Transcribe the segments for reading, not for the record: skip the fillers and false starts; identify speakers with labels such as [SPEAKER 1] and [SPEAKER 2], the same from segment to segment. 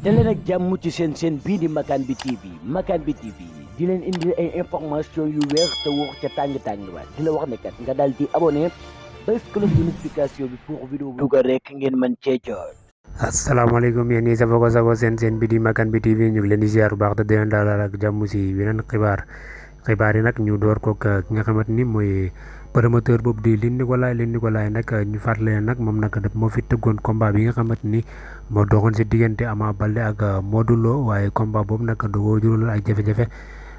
[SPEAKER 1] daleen ak jàmm ci seen bii di Makane bi TV Makane bi TV di leen indi ay information yu wér te wóor ca tàng-tàng ba di la wax ne kat nga daal di abonné bés cloche de notification bi pour vidéo bu dugal rek ngeen mën cee jot.
[SPEAKER 2] asalaamaaleykum yéen ñi safoo ko safoo seen bi di Makane bi TV ñu ngi leen di ziar bu baax te di leen dalal ak jàmm si yeneen xibaar yi nag ñu door ko ki nga xamante ni mooy promoteur boobu di Luc Nicolaï nag ñu fàttali leen nag moom nag moo fi tëggoon combat bi nga xamante ni moo doxoon si diggante Ama Baldé ak Modou Lo waaye combat boobu nag doo jural ay jafe-jafe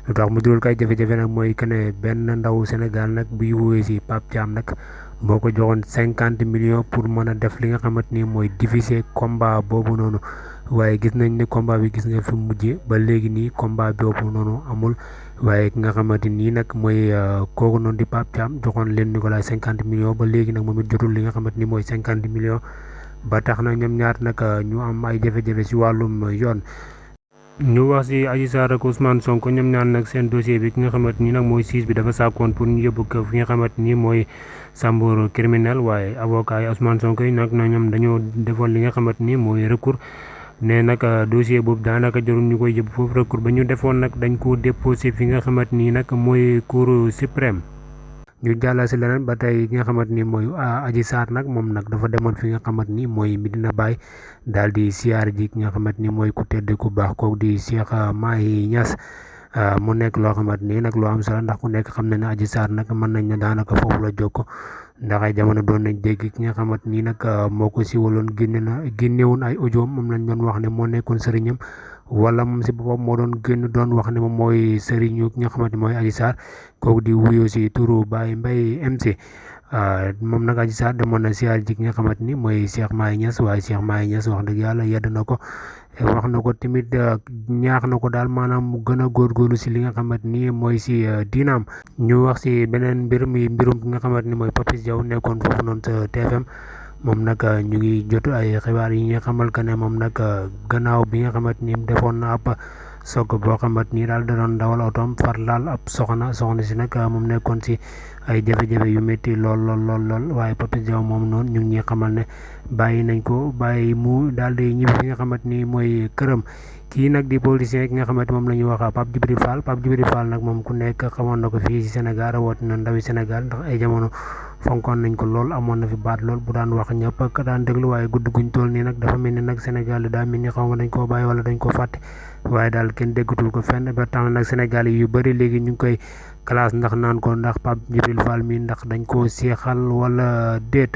[SPEAKER 2] lu tax mu jural ko ay jafe-jafe nag mooy que ne benn ndaw Sénégal nag buy woowee si Pape Thiam nag moo ko joxoon 50 millions pour mën a def li nga xamante ni mooy diffuser combat boobu noonu waaye gis nañ ne combat bi gis nga fi mujjee ba léegi nii combat boobu noonu amul waaye ki nga xamante nii nag mooy kooku noonu di Pape Thiam joxoon leen Nicolas 50 millions ba léegi nag moom it jotul li nga xamante ni mooy 50 millions ba tax na ñoom ñaar nag ñu am ay jafe-jafe si wàllum yoon. ñu wax si Adji Sarr ak Ousmane Sonko ñoom ñaar nag seen dossier bi ki nga xamante ni nag mooy siis bi dafa sàkkoon pour ñu yóbbu ko fi nga xamante ni mooy chambre criminelle waaye avocat yi Ousmane Sonko yi nag na ñoom dañoo defoon li nga xamante ni mooy recours ne nag dossier boobu daanaka jarul ñu koy yóbbu foofu recours ba ñu defoon nag dañ ko déposé fi nga xamante ni nag mooy cour suprême. ñu jàll si leneen ba tey ki nga xamante ni mooy Adji Sarr nag moom nag dafa demoon fi nga xamante ni mooy Medina Baye daal di siyaar ji ki nga xamante ni mooy ku tedd ku baax kooku di Cheikh Mahi Niass mu nekk loo xamante ni nag loo am solo ndax ku nekk xam na ne Adji Sarr nag mën nañ ne daanaka foofu la jokko ndax ay jamono doon nañ dégg ki nga xamante ni nag moo ko siwaloon génnewoon ay audio moom lañ doon wax ne moo nekkoon sëriñam wala moom si boppam moo doon génn doon wax ne moom mooy sëriñu ki nga xamante mooy Adji Sarr kooku di wuyoo si turu Baye Mbaye MC moom nag Adji Sarr demoon na siyaar ji ki nga xamante ni mooy Cheikh Mahi Niass waaye Cheikh Mahi Niass wax dëgg yàlla yedd na ko wax na ko tamit ñaax na ko daal maanaam mu gën a góorgóorlu si li nga xamante ni mooy si diinaam. ñu wax si beneen mbirum ki nga xamante ni mooy Papis Diaw nekkoon foofu noonu sa TFM moom nag ñu ngi jot ay xibaar yi nga xamal que ne moom nag gannaaw bi nga xamante ni defoon na ab soog boo xamante ni daal da doon dawal otoom far laal ab soxna si nag moom nekkoon si ay jafe-jafe yu métti lool waaye Papis Diaw moom noonu ñu ngi ñuy xamal ne bàyyi nañ ko bàyyi mu daal di ñibbi fi nga xamante ni mooy këram. kii nag di politicien ki nga xamante moom la ñuy wax Pape Djibril Fall nag moom ku nekk xamoon na ko fii si Sénégal rawatina ndawi Sénégal ndax ay jamono fonkoon nañ ko lool amoon na fi baat lool bu daan wax ñëpp ak daan déglu waaye gudd guñ toll nii nag dafa mel ni nag Sénégal daa mel ni xaw ma dañ koo bàyyi wala dañ koo fàtte waaye daal kenn déggatul ko fenn ba tax na nag Sénégal yu bëri léegi ñu ngi koy classe ndax naan ko ndax Pape Djibril Fall mi ndax dañ koo seexal wala déet.